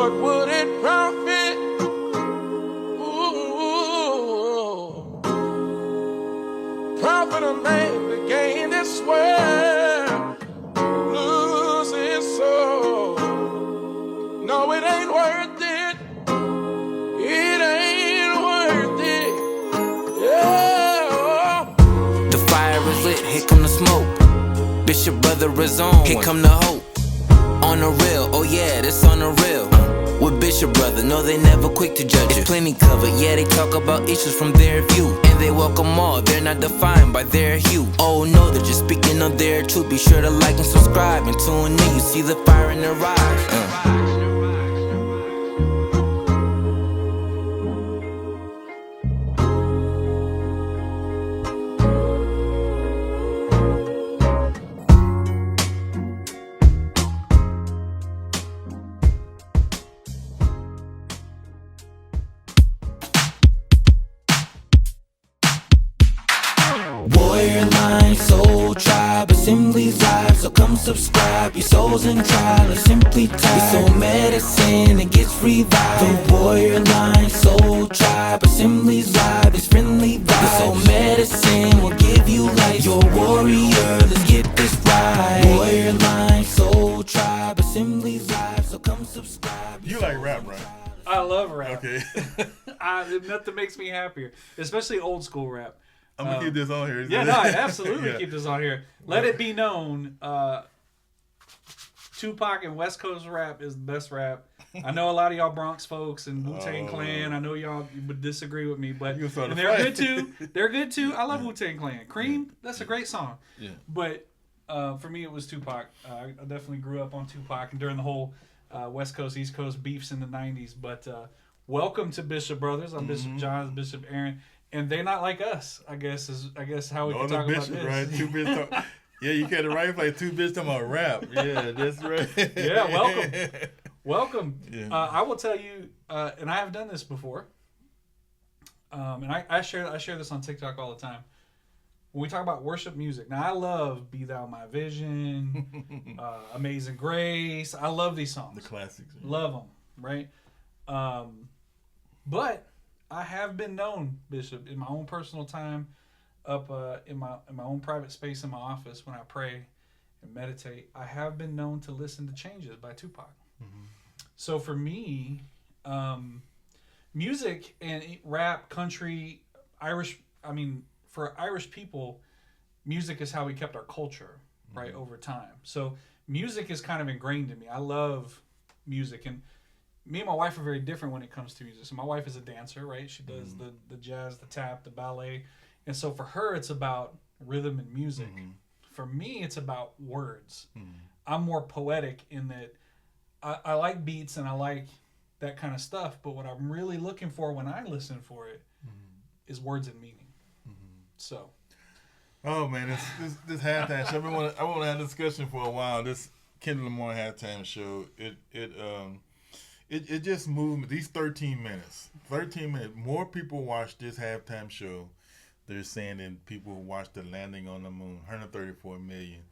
What would it profit? Ooh, profit a man to gain this world, lose his soul. No, it ain't worth it. It ain't worth it. Yeah. The fire is lit, here come the smoke. Bishop brother is on, here come the hope. On the real, oh yeah, this on the real. With Bishop brother, no they never quick to judge it. Plenty covered, yeah they talk about issues from their view. And they welcome all, they're not defined by their hue. Oh no, they're just speaking of their truth. Be sure to like and subscribe and tune in, you see the fire in their eyes. Warrior line, soul tribe, assemblies live, so come subscribe. Your soul's in trial, or simply tied. Your soul medicine, it gets revived. The warrior line, soul tribe, assemblies live, it's friendly vibes. Your soul medicine will give you life. You're a warrior, let's get this right. Warrior line, soul tribe, assemblies live, so come subscribe. You like rap, right? I love rap. Okay. Nothing makes me happier, especially old school rap. I'm gonna keep this on here. Yeah, no, I absolutely Yeah. keep this on here. Let it be known, Tupac and West Coast rap is the best rap. I know a lot of y'all Bronx folks and Wu-Tang Clan. I know y'all would disagree with me, but You started and they're fight. good too. They're good too. I love Wu-Tang Clan. Cream, that's a great song. Yeah. But for me, it was Tupac. I definitely grew up on Tupac and during the whole West Coast, East Coast beefs in the 90s. But welcome to Bishop Brothers. I'm Bishop John, Bishop Aaron. And they're not like us, I guess how we can talk about Bishop, this. right? Two bitch talk. Yeah, you get the right place. Two bitch talking about rap. Yeah, that's right. Yeah, welcome. Yeah. I will tell you, and I have done this before. And I share this on TikTok all the time. When we talk about worship music, now I love "Be Thou My Vision," "Amazing Grace." I love these songs. The classics. Love them, right? But I have been known, Bishop, in my own personal time, up in my own private space in my office when I pray and meditate. I have been known to listen to "Changes" by Tupac. Mm-hmm. So for me, music and rap, country, Irish. I mean, for Irish people, music is how we kept our culture, right, over time. So music is kind of ingrained in me. I love music, and me and my wife are very different when it comes to music. So my wife is a dancer, right? She does the jazz, the tap, the ballet. And so for her, it's about rhythm and music. Mm-hmm. For me, it's about words. Mm-hmm. I'm more poetic in that I like beats and I like that kind of stuff. But what I'm really looking for when I listen for it is words and meaning. Mm-hmm. So. Oh, man, this halftime show. I want to have a discussion for a while. This Kendrick Lamar halftime show, it just moved me. These 13 minutes. More people watch this halftime show, they're saying, than people who watched the landing on the moon. 134 million.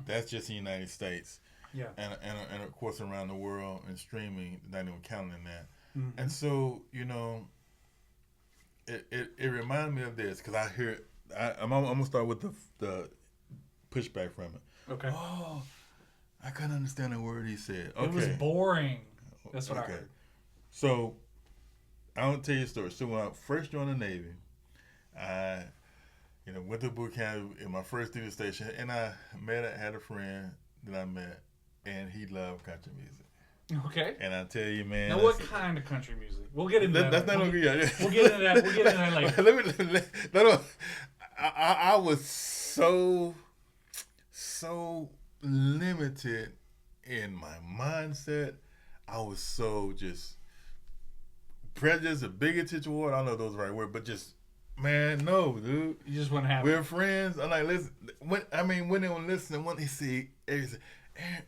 That's just the United States. Yeah. And of course around the world and streaming, not even counting that. Mm-hmm. And so, it reminded me of this because I hear I'm gonna start with the pushback from it. Okay. Oh, I couldn't understand a word he said. Okay. It was boring. That's what I heard. So, I want to tell you a story. So, when I first joined the Navy, I, went to boot camp in my first duty station, and I had a friend that I met, and he loved country music. Okay. And I tell you, man. Now, what kind of country music? We'll get into that. That's not okay. We'll get into that. We'll get into that later. I was so limited in my mindset. I was so just prejudiced, a bigoted toward. I don't know if those are the right word, but just, man, no, dude. You just want to have. We're friends. I'm like, listen. When they were listening, when they say, Aaron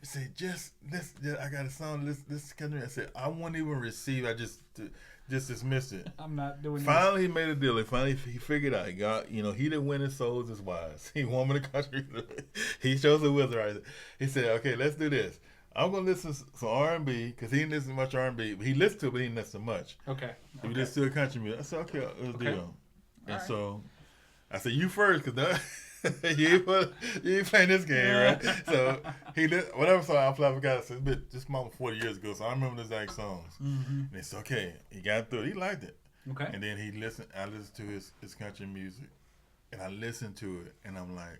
said, just I got a song. This country. I said, I won't even receive. I just dismissed it. I'm not doing. Finally, he made a deal. Finally, he figured out. He didn't win his souls is wise. He won the country. He chose the wizard. He said, okay, let's do this. I'm gonna listen to some R&B because he didn't listen to much R&B. He listened to it, but he didn't listen to much. Okay. He listen to country music. I said, okay, let's Okay. deal. And right. so I said, you first, because you ain't playing this game, right? So whatever song I played, I forgot. It's been just more than 40 years ago, so I remember the exact songs. Mm-hmm. And it's okay. He got through it. He liked it. Okay. And then I listened to his country music, and I listened to it, and I'm like,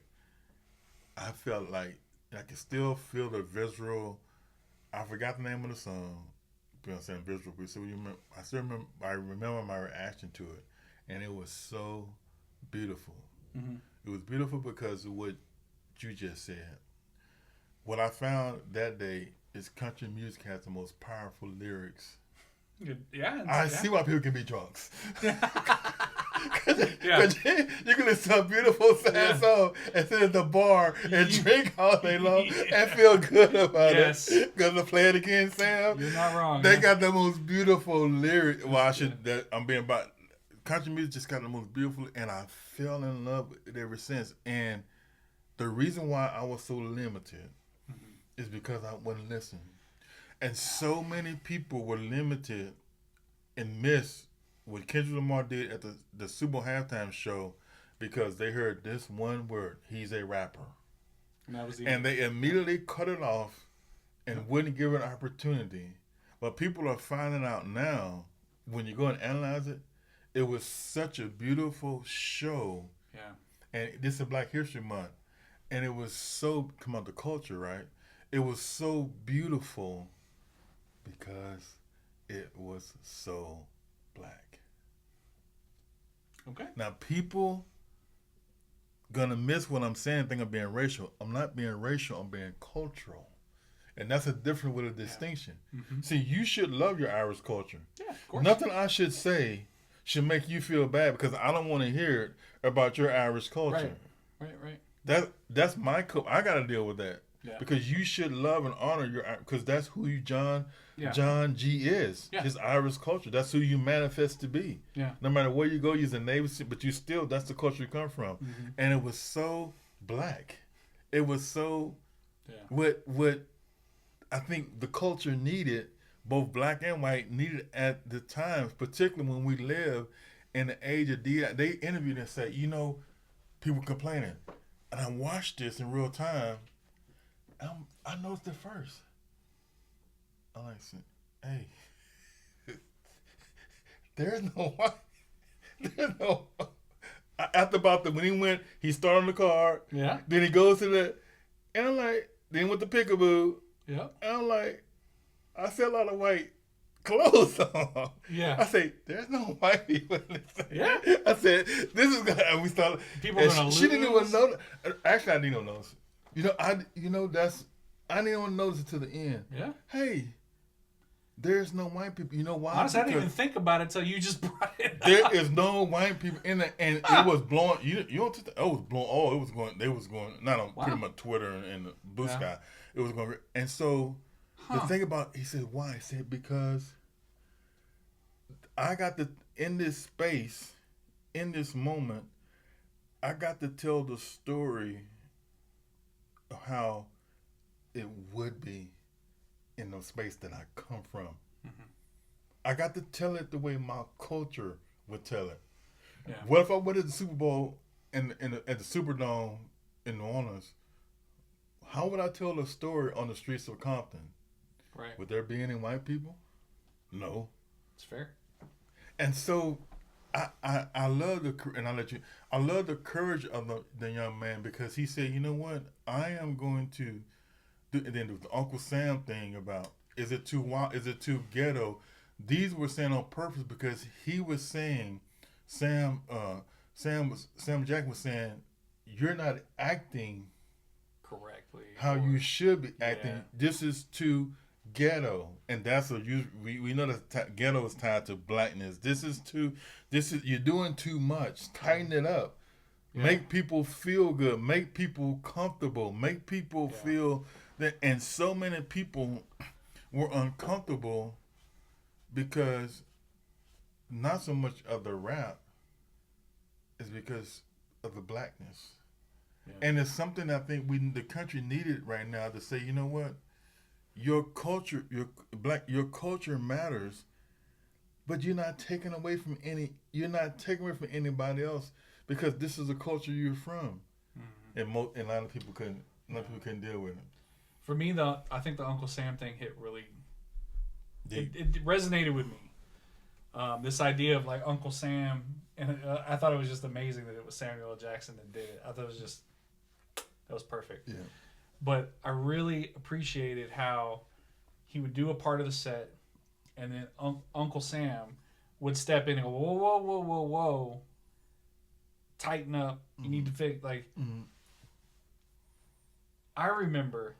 I felt like I could still feel the visceral. I forgot the name of the song. You know what I'm saying? Visceral. So I remember my reaction to it, and it was so beautiful. Mm-hmm. It was beautiful because of what you just said. What I found that day is country music has the most powerful lyrics. Yeah. I see why people can be drunks. Yeah. You can listen to a beautiful sad song and sit at the bar and drink all day long and feel good about it. Because to play it again, Sam. You're not wrong. They got the most beautiful lyrics. Well, I'm being about country music just got the most beautiful, and I fell in love with it ever since. And the reason why I was so limited is because I wouldn't listen. And so many people were limited and missed what Kendrick Lamar did at the Super Bowl halftime show because they heard this one word, he's a rapper. And they immediately cut it off and wouldn't give it an opportunity. But people are finding out now, when you go and analyze it, it was such a beautiful show. Yeah. And this is Black History Month. And it was so, come on, the culture, right? It was so beautiful because it was so black. Okay. Now, people gonna miss what I'm saying, think I'm being racial. I'm not being racial, I'm being cultural. And that's a difference with a distinction. Yeah. Mm-hmm. See, you should love your Irish culture. Yeah, of course. Nothing I should say should make you feel bad because I don't want to hear it about your Irish culture. Right. That's my I got to deal with that. Yeah. Because you should love and honor your, because that's who you, John G is. Yeah. His Irish culture. That's who you manifest to be. Yeah. No matter where you go, you're a Navy, but you still, that's the culture you come from. Mm-hmm. And it was so black. It was so what I think the culture needed, both black and white, needed at the times, particularly when we live in the age of DI. They interviewed and said, people complaining. And I watched this in real time. I noticed it first. I'm like, hey, there's no white. There's no. After when he went, he started on the car. Yeah. Then he goes to and I'm like, then with the peekaboo. Yeah. And I'm like, I see a lot of white clothes on. Yeah. I say, there's no white people in this. Yeah. I said, this is gonna. And we started. People are gonna lose. She didn't even know. Actually, I didn't even notice. I didn't even notice it to the end. Yeah. Hey, there's no white people. You know why? Honestly, I didn't even think about it until you just brought it up. There is no white people in there, and it was blowing. You don't think it was blowing. Oh, it was going. They was going. Not on pretty much Twitter and the Blue Sky. It was going. And so the thing about, he said, why? He said, because I got to, in this space, in this moment, I got to tell the story of how it would be in the space that I come from. Mm-hmm. I got to tell it the way my culture would tell it. Yeah. What if I went to the Super Bowl at the Superdome in New Orleans? How would I tell a story on the streets of Compton? Right. Would there be any white people? No. It's fair. And so I love I love the courage of the young man, because he said, you know what, I am going to do, and then the Uncle Sam thing about, is it too wild, is it too ghetto? These were saying on purpose, because he was saying, Sam Jackson was saying, you're not acting correctly how you should be acting. Yeah. This is too ghetto, and that's we know that ghetto is tied to blackness. This is you're doing too much. Tighten it up. Yeah. Make people feel good. Make people comfortable. Make people feel that. And so many people were uncomfortable because not so much of the rap is because of the blackness. Yeah. And it's something I think the country needed right now, to say, you know what, your culture, your culture matters, but you're not taking away from anybody else because this is the culture you're from, and a lot of people couldn't deal with it. For me, I think the Uncle Sam thing hit really. It resonated with me. This idea of like Uncle Sam, and I thought it was just amazing that it was Samuel L. Jackson that did it. I thought it was that was perfect. Yeah. But I really appreciated how he would do a part of the set, and then Uncle Sam would step in and go, whoa, whoa, whoa, whoa, whoa, tighten up. You need to fix I remember.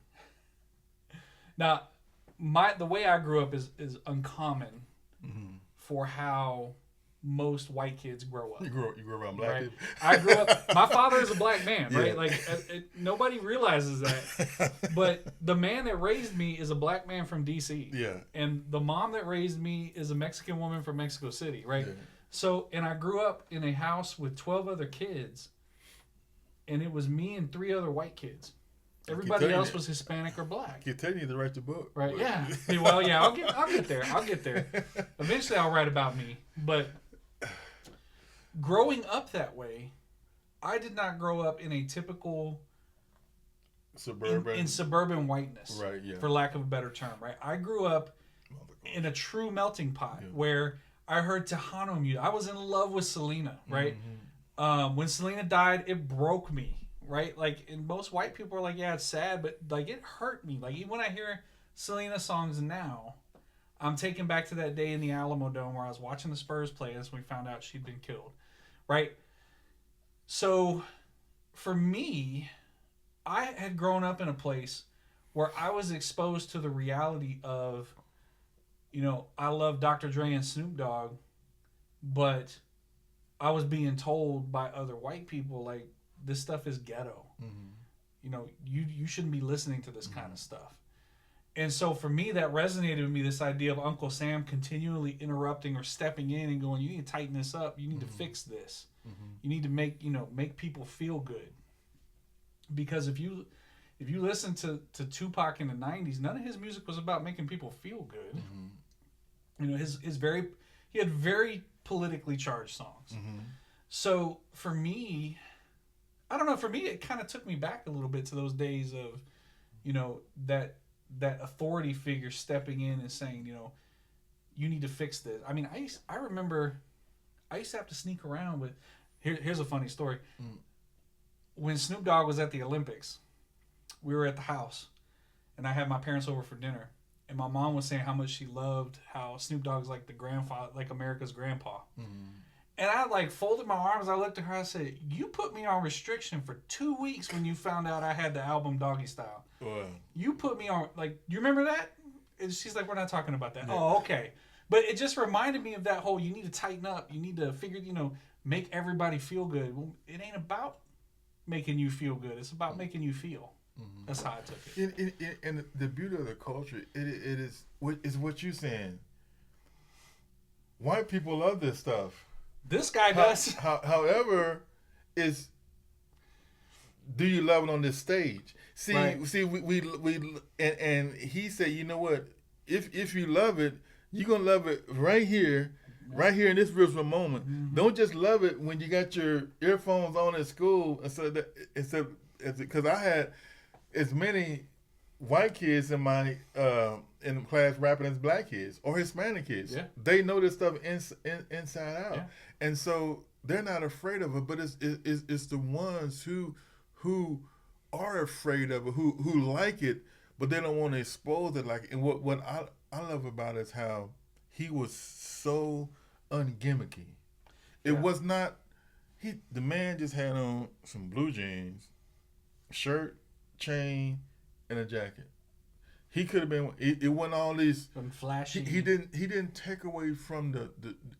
Now, the way I grew up is uncommon for how most white kids grow up. You grew around black people. I grew up. My father is a black man, right? Yeah. Like nobody realizes that, but the man that raised me is a black man from D.C. Yeah. And the mom that raised me is a Mexican woman from Mexico City, right? Yeah. So, and I grew up in a house with 12 other kids, and it was me and 3 other white kids. Everybody else was Hispanic or black. You're telling you to write the book, right? Yeah. Well, yeah. I'll get there. I'll get there. Eventually, I'll write about me. But growing up that way, I did not grow up in a typical suburban whiteness, right? Yeah. For lack of a better term, right? I grew up in a true melting pot where I heard Tejano music. I was in love with Selena, right? When Selena died, it broke me. Right, like, and most white people are like, yeah, it's sad, but like it hurt me. Like even when I hear Selena songs now, I'm taken back to that day in the Alamo Dome where I was watching the Spurs play as we found out she'd been killed. Right. So, for me, I had grown up in a place where I was exposed to the reality of, I love Dr. Dre and Snoop Dogg, but I was being told by other white people like, this stuff is ghetto. You shouldn't be listening to this kind of stuff. And so for me, that resonated with me, this idea of Uncle Sam continually interrupting or stepping in and going, you need to tighten this up. You need to fix this. You need to make people feel good. Because if you listen to Tupac in the 90s, none of his music was about making people feel good. He had very politically charged songs. So for me, I don't know. For me, it kind of took me back a little bit to those days of, that authority figure stepping in and saying, you need to fix this. I mean, I remember I used to have to sneak around with. Here's a funny story. When Snoop Dogg was at the Olympics, we were at the house, and I had my parents over for dinner, and my mom was saying how much she loved how Snoop Dogg's like the grandfather, like America's grandpa. And I folded my arms. I looked at her. I said, "You put me on restriction for 2 weeks when you found out I had the album Doggy Style. Wow. You put me on you remember that?" And she's like, "We're not talking about that." Yeah. Oh, okay. But it just reminded me of that whole. You need to tighten up. You need to figure. Make everybody feel good. Well, it ain't about making you feel good. It's about making you feel. That's how I took it. And the beauty of the culture, it is what you're saying. White people love this stuff. This guy does. However, do you love it on this stage? See, right. we and he said, you know what? If you love it, you're gonna love it right here in this ritual moment. Don't just love it when you got your earphones on at school. Because I had as many white kids in my in the class rapping as black kids or Hispanic kids. Yeah. They know this stuff inside out. Yeah. And so they're not afraid of it, but it's the ones who are afraid of it, who like it, but they don't want to expose it. And what I love about it is how he was so ungimmicky. It was not the man just had on some blue jeans, shirt, chain, and a jacket. He could have been. It wasn't all these. Flashy. He didn't take away from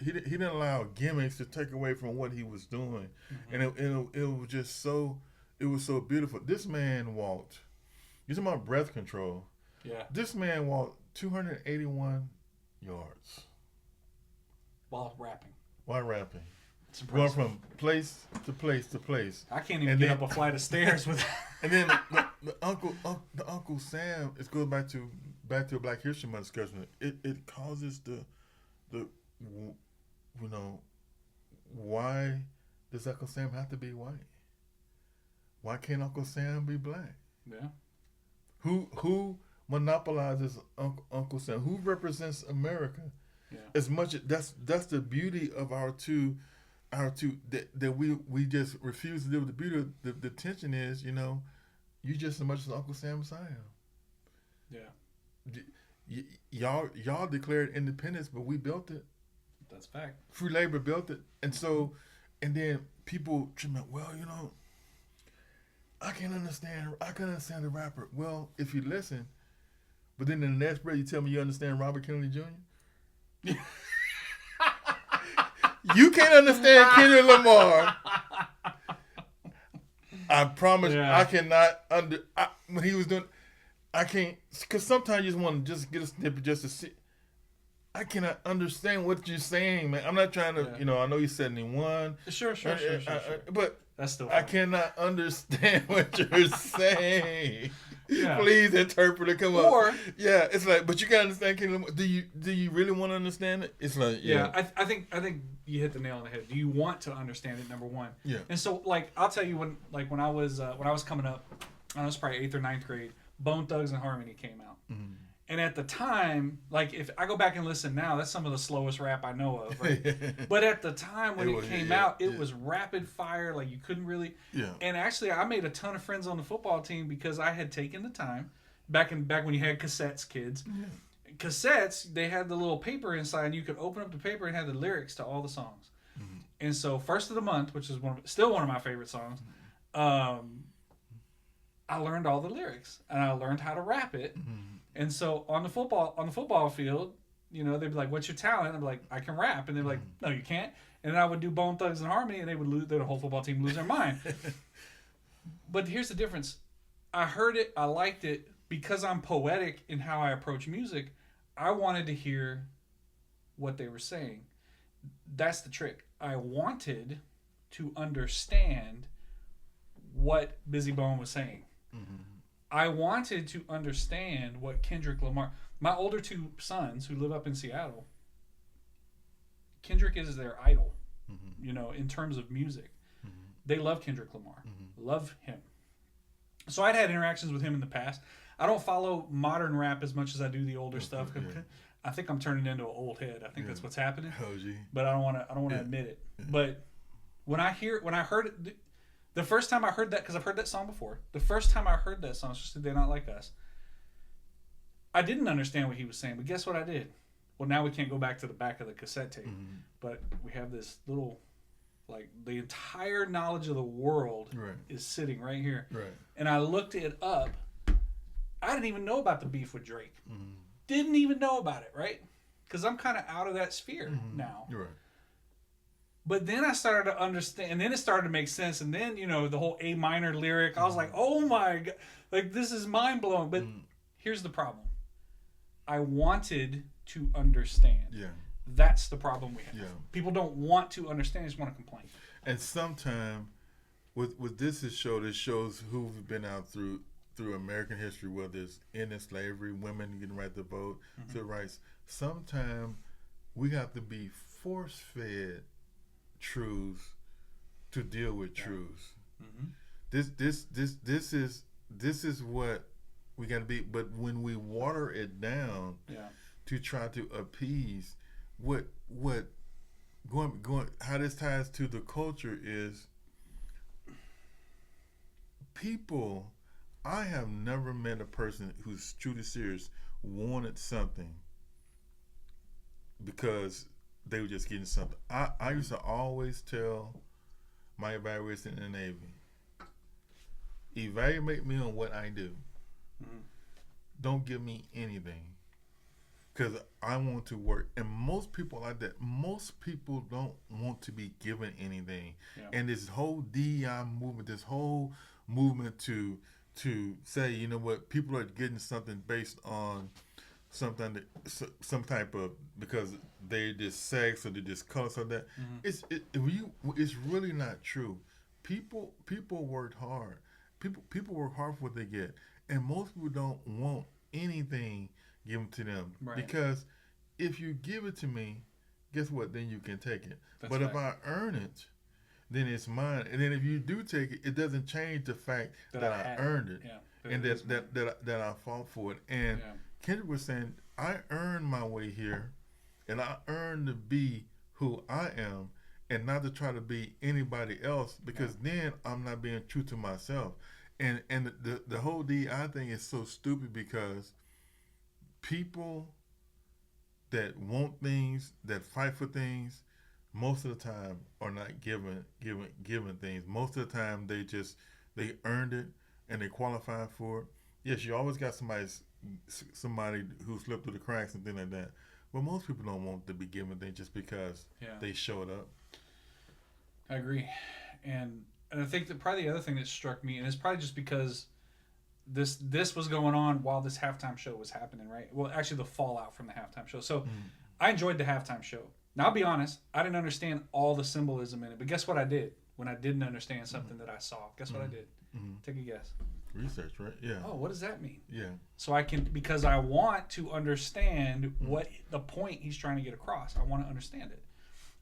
he didn't allow gimmicks to take away from what he was doing, and it was just so. It was so beautiful. This man walked. You're talking about breath control. Yeah. This man walked 281 yards while rapping. Going from place to place to place. I can't even get up a flight of stairs with. And then the Uncle Sam. It goes back to back to a Black History Month discussion. It causes the you know, why does Uncle Sam have to be white? Why can't Uncle Sam be black? Yeah. Who monopolizes Uncle Sam? Who represents America? Yeah. As much that's the beauty of our two that we just refuse to live with the beauty. The tension is, you know, you just as much as Uncle Sam as I am. Yeah. Y'all declared independence, but we built it. That's fact. Free labor built it, and so, and then people treat me, well, you know, I can understand the rapper. Well, if you listen, but then in the next breath you tell me you understand Robert Kennedy Jr. You can't understand Kendrick Lamar. I promise I cannot when he was doing, I can't, because sometimes you just want to just get a snippet just to see. I cannot understand what you're saying, man. I'm not trying to, you know, I know you're 71. Sure. But that's still funny. I cannot understand what you're saying. Yeah. Please, interpreter, come or, up. Yeah, it's like, but you gotta understand Kendrick Lamar. Do you really want to understand it? It's like, I think you hit the nail on the head. Do you want to understand it? Number one. Yeah. And so, like, I'll tell you when I was coming up, I was probably 8th or 9th grade. Bone Thugs and Harmony came out. Mm-hmm. And at the time, like, if I go back and listen now, that's some of the slowest rap I know of. Right? But at the time when it came out, it was rapid fire. Like, you couldn't really. Yeah. And actually, I made a ton of friends on the football team because I had taken the time back when you had cassettes, kids. Yeah. Cassettes, they had the little paper inside, and you could open up the paper and have the lyrics to all the songs. Mm-hmm. And so, First of the Month, which is still one of my favorite songs, I learned all the lyrics and I learned how to rap it. Mm-hmm. And so on the football field, you know, they'd be like, "What's your talent?" I'm like, "I can rap." And they'd be like, "No, you can't." And then I would do Bone Thugs and Harmony, and they would lose. The whole football team lose their mind. But here's the difference: I heard it, I liked it because I'm poetic in how I approach music. I wanted to hear what they were saying. That's the trick. I wanted to understand what Busy Bone was saying. Mm-hmm. I wanted to understand what Kendrick Lamar... My older two sons who live up in Seattle, Kendrick is their idol, you know, in terms of music. Mm-hmm. They love Kendrick Lamar. Mm-hmm. Love him. So I'd had interactions with him in the past. I don't follow modern rap as much as I do the older stuff. Yeah. I think I'm turning into an old head. I think that's what's happening. Oh, gee. But I don't want to admit it. Yeah. But when I heard it... The first time I heard that, because I've heard that song before, the first time I heard that song, especially They're Not Like Us, I didn't understand what he was saying, but guess what I did? Well, now we can't go back to the back of the cassette tape, but we have this little, like, the entire knowledge of the world is sitting right here. Right. And I looked it up. I didn't even know about the beef with Drake. Mm-hmm. Didn't even know about it, right? Because I'm kind of out of that sphere now. You're right. But then I started to understand, and then it started to make sense. And then, you know, the whole A minor lyric, I was like, oh my God, like, this is mind blowing. But here's the problem. I wanted to understand. Yeah. That's the problem we have. Yeah. People don't want to understand, they just want to complain. And sometimes, with this shows who've been out through American history, whether it's ending slavery, women getting right to vote, civil rights. Sometimes we have to be force-fed truths to deal with truths. Mm-hmm. This is what we got to be. But when we water it down to try to appease, what going how this ties to the culture is people. I have never met a person who's truly serious wanted something because they were just getting something. I used to always tell my evaluators in the Navy, evaluate me on what I do. Mm-hmm. Don't give me anything. Because I want to work. And most people like that. Most people don't want to be given anything. Yeah. And this whole DEI movement, this whole movement to say, you know what, people are getting something based on something that, some type of, because they're just sex or they're just color, something that it's really not true. People work hard. People work hard for what they get, and most people don't want anything give them to them. Right. Because if you give it to me, guess what? Then you can take it. That's but right. if I earn it, then it's mine. And then if you do take it, it doesn't change the fact that I earned it. Yeah. And that I fought for it. And Kendrick was saying, I earned my way here, and I earned to be who I am, and not to try to be anybody else, because then I'm not being true to myself. And the whole DEI thing is so stupid, because people that want things, that fight for things, most of the time are not given things. Most of the time they earned it and they qualified for it. Yes, you always got somebody who slipped through the cracks and things like that. But most people don't want to be given things just because they showed up. I agree, and I think that probably the other thing that struck me, and it's probably just because this was going on while this halftime show was happening, right? Well, actually, the fallout from the halftime show. So, I enjoyed the halftime show. Now, I'll be honest, I didn't understand all the symbolism in it, but guess what I did when I didn't understand something that I saw? Guess what I did? Take a guess. Research, right? Yeah. Oh, what does that mean? Yeah. So I can, because I want to understand what the point he's trying to get across. I want to understand it.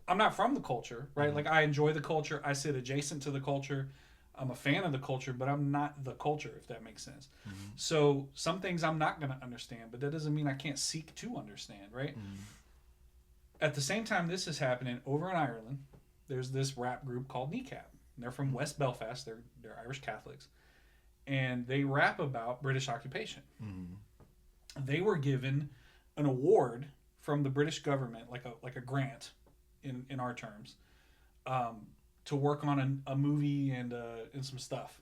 I'm not from the culture, right? Like, I enjoy the culture. I sit adjacent to the culture. I'm a fan of the culture, but I'm not the culture, if that makes sense. So some things I'm not going to understand, but that doesn't mean I can't seek to understand, right? At the same time this is happening, over in Ireland, there's this rap group called Kneecap. They're from West Belfast. They're Irish Catholics. And they rap about British occupation. They were given an award from the British government, like a grant in our terms, to work on a movie and some stuff.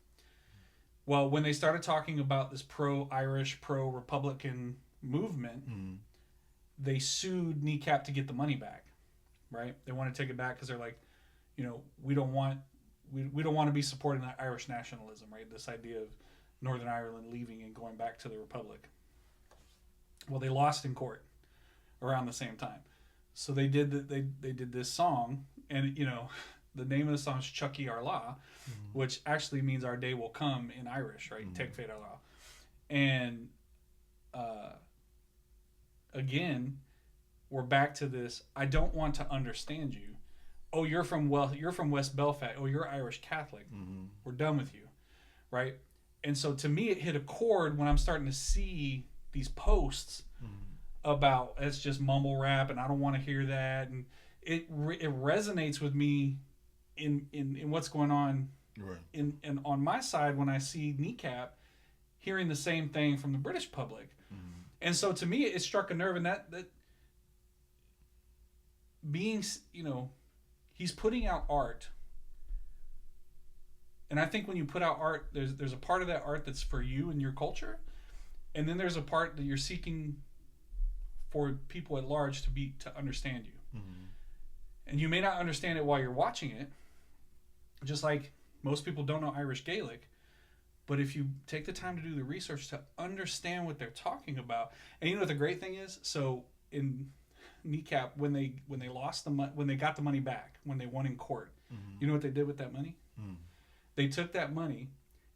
Well, when they started talking about this pro-Irish, pro-Republican movement, they sued Kneecap to get the money back, right? They want to take it back because they're like, we don't want to be supporting that Irish nationalism, right? This idea of Northern Ireland leaving and going back to the Republic. Well, they lost in court around the same time. So they did they did this song, and the name of the song is Chucky Our Law, which actually means our day will come in Irish, right? Take Fate Our Law. And again, we're back to this, I don't want to understand you. Oh, you're from West Belfast. Oh, you're Irish Catholic. We're done with you, right? And so to me, it hit a chord when I'm starting to see these posts about it's just mumble rap, and I don't want to hear that, and it resonates with me in what's going on in on my side when I see Kneecap hearing the same thing from the British public, and so to me, it struck a nerve, and that being he's putting out art. And I think when you put out art, there's a part of that art that's for you and your culture, and then there's a part that you're seeking for people at large to understand you. And you may not understand it while you're watching it, just like most people don't know Irish Gaelic, but if you take the time to do the research to understand what they're talking about, and you know what the great thing is? So in Kneecap, when they lost when they got the money back, when they won in court, you know what they did with that money? They took that money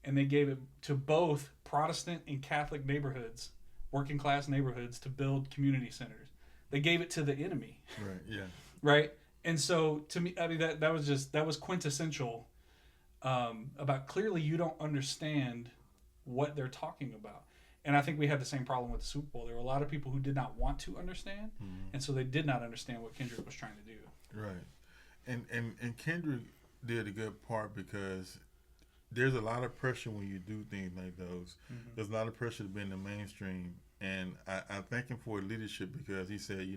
and they gave it to both Protestant and Catholic neighborhoods, working class neighborhoods, to build community centers. They gave it to the enemy. Right. Yeah. Right. And so to me, I mean, that was quintessential about clearly you don't understand what they're talking about. And I think we had the same problem with the Super Bowl. There were a lot of people who did not want to understand, and so they did not understand what Kendrick was trying to do. Right. And Kendrick did a good part, because there's a lot of pressure when you do things like those. There's a lot of pressure to be in the mainstream, and I thank him for his leadership, because he said,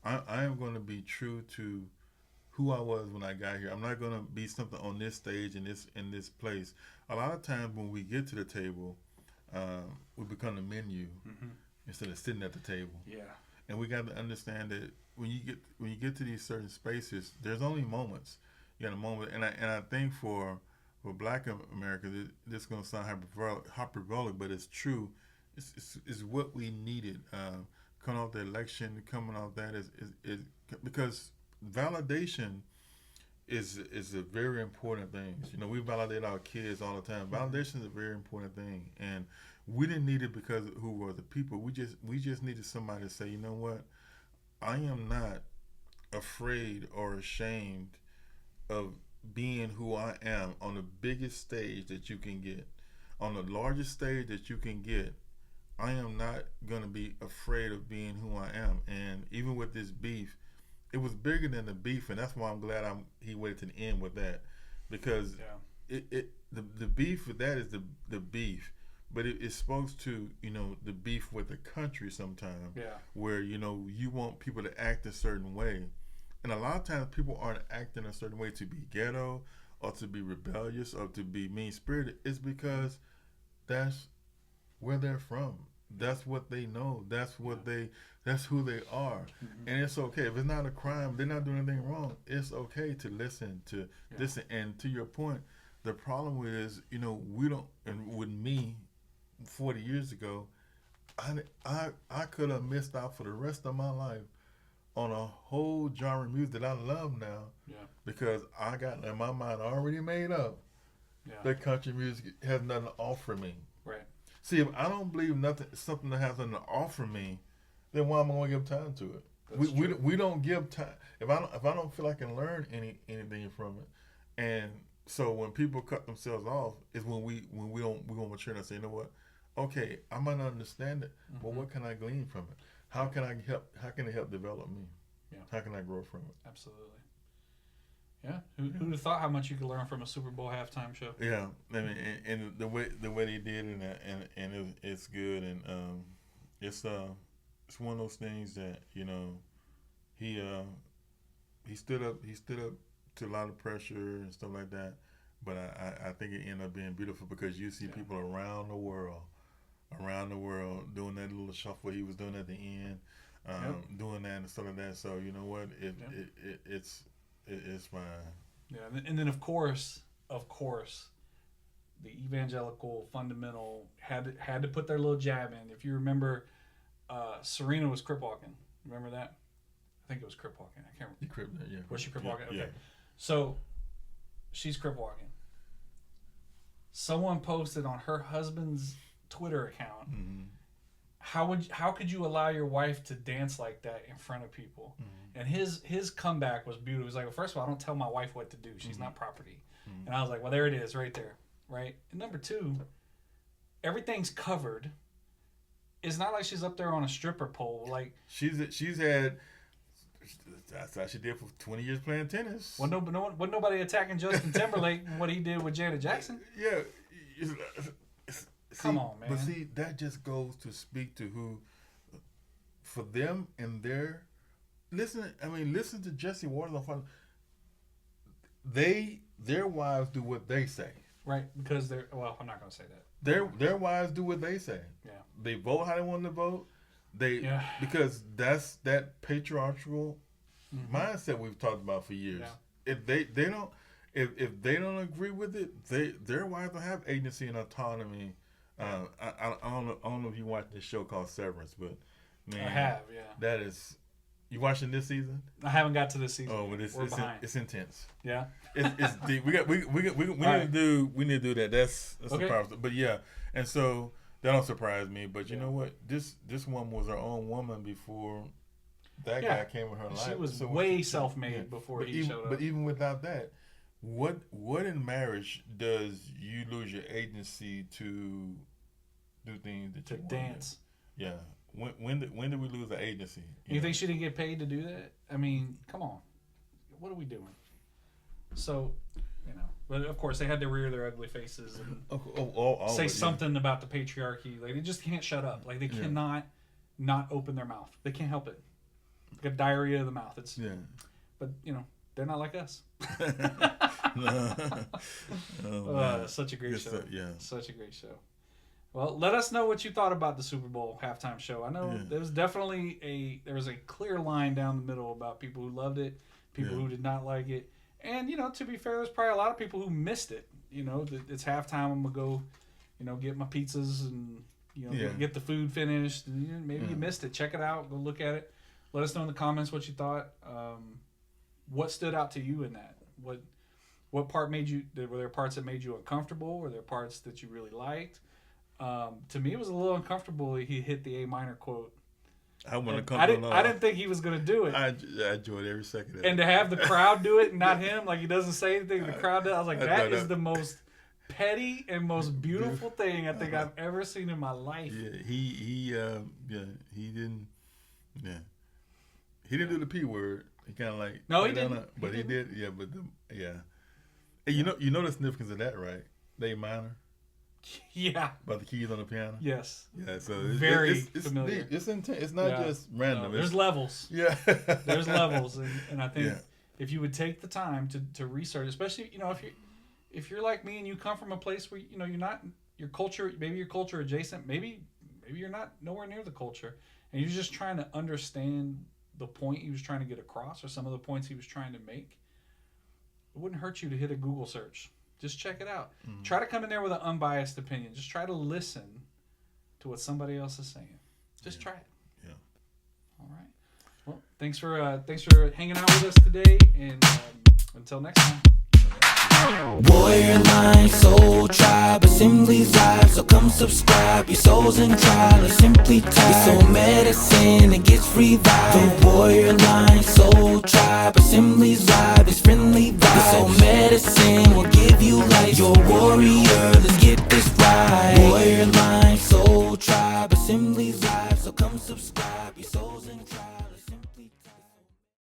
I am going to be true to who I was when I got here. I'm not going to be something on this stage in this place. A lot of times when we get to the table, we become the menu instead of sitting at the table. Yeah. And we got to understand that when you get to these certain spaces, there's only moments. You got a moment, and I think for Black America, this is going to sound hyperbolic, but it's true. It's what we needed. Coming off the election, coming off that is because validation is a very important thing. We validate our kids all the time. Validation is a very important thing, and we didn't need it because of who were the people. We just needed somebody to say, you know what, I am not afraid or ashamed of being who I am on the biggest stage that you can get, on the largest stage that you can get. I am not going to be afraid of being who I am. And even with this beef, it was bigger than the beef, and that's why I'm glad he waited to the end with that, because the beef with that is the beef, but it spoke to, you know, the beef with the country sometimes, where, you know, you want people to act a certain way, and a lot of times people aren't acting a certain way to be ghetto or to be rebellious or to be mean-spirited. It's because that's where they're from. That's what they know. That's who they are. And it's okay. If it's not a crime, they're not doing anything wrong. It's okay to listen. And to your point, the problem with it is, you know, we don't, and with me 40 years ago, I could have missed out for the rest of my life on a whole genre of music that I love now, because I got in my mind already made up that country music has nothing to offer me. Right. See, if I don't believe something that has nothing to offer me, then why am I going to give time to it? We don't give time. If I don't feel I can learn anything from it, and so when people cut themselves off, is when we gonna mature and say, you know what? Okay, I might not understand it, but what can I glean from it? How can it help develop me? Yeah. How can I grow from it? Absolutely. Yeah. Who'd have thought how much you could learn from a Super Bowl halftime show? Yeah. I mean, and the way they did it, and it's good, and it's one of those things that, you know, he stood up to a lot of pressure and stuff like that, but I think it ended up being beautiful, because you see people around the world doing that little shuffle he was doing at the end, doing that and stuff like that. So you know what, it's fine. Yeah, and then of course, the evangelical fundamental had to put their little jab in. If you remember, Serena was crip walking. Remember that? I think it was crip walking. I can't remember. Yeah. Was she crip walking? Okay. Yeah. So she's crip walking. Someone posted on her husband's Twitter account, how could you allow your wife to dance like that in front of people? And his comeback was beautiful. He was like, well, first of all, I don't tell my wife what to do. She's not property. And I was like, well, there it is right there. Right? And number two, everything's covered. It's not like she's up there on a stripper pole. Like she's had. That's how she did for 20 years playing tennis. Wasn't nobody attacking Justin Timberlake and what he did with Janet Jackson? Yeah. Come on, man. But see, that just goes to speak to who, for them and their, listen to Jesse Waters on fun. Their wives do what they say. Right, because I'm not going to say that. Their wives do what they say. Yeah. They vote how they want to vote. Because that's that patriarchal mindset we've talked about for years. Yeah. If they don't agree with it, their wives don't have agency and autonomy. I don't know if you watched this show called Severance, but man, I have. Yeah. That is. You watching this season? I haven't got to this season. Oh, but it's intense. Yeah. It's deep. We need to do that. That's okay. The problem. But yeah, and so that don't surprise me. But you know what? This woman was her own woman before that guy came in her life. She was way self-made before he showed up. But even without that, what in marriage does you lose your agency to do things that you want dance? To do? Yeah. When did we lose the agency? You think she didn't get paid to do that? I mean, come on. What are we doing? So, but of course they had to rear their ugly faces and say something about the patriarchy. Like they just can't shut up. Like they cannot not open their mouth. They can't help it. Like a diarrhea of the mouth. But they're not like us. Such a great show. Such a great show. Well, let us know what you thought about the Super Bowl halftime show. I know there was definitely there was a clear line down the middle about people who loved it, people who did not like it. And, to be fair, there's probably a lot of people who missed it. It's halftime. I'm going to go, get my pizzas and, get the food finished. And, maybe you missed it. Check it out. Go look at it. Let us know in the comments what you thought. What stood out to you in that? What part were there parts that made you uncomfortable? Were there parts that you really liked? To me, it was a little uncomfortable. He hit the A minor quote. I want to come. I didn't think he was gonna do it. I enjoyed every second of it. And to have the crowd do it and not him, like he doesn't say anything, the crowd does. I was like, that is the most petty and most beautiful thing I think I've ever seen in my life. Yeah, he didn't. Yeah, he didn't do the P word. He kind of like no, he didn't. But he did. Yeah, but And you know the significance of that, right? They minor. Yeah. About the keys on the piano. Yes. Yeah. So it's familiar. Neat. It's intense. It's not just random. No, there's levels. Yeah. There's levels, and I think if you would take the time to research, especially if you're like me and you come from a place where you're not your culture, maybe your culture adjacent, maybe you're not nowhere near the culture, and you're just trying to understand the point he was trying to get across or some of the points he was trying to make. It wouldn't hurt you to hit a Google search. Just check it out. Mm-hmm. Try to come in there with an unbiased opinion. Just try to listen to what somebody else is saying. Just try it. Yeah. All right. Well, thanks for hanging out with us today, and until next time. Warrior line, soul tribe, assemblies live, so come subscribe. Your soul's in trial, or simply tied. Your soul medicine, it gets revived. The warrior line, soul tribe, assemblies live, it's friendly vibe. Your soul medicine will give you life. Your warrior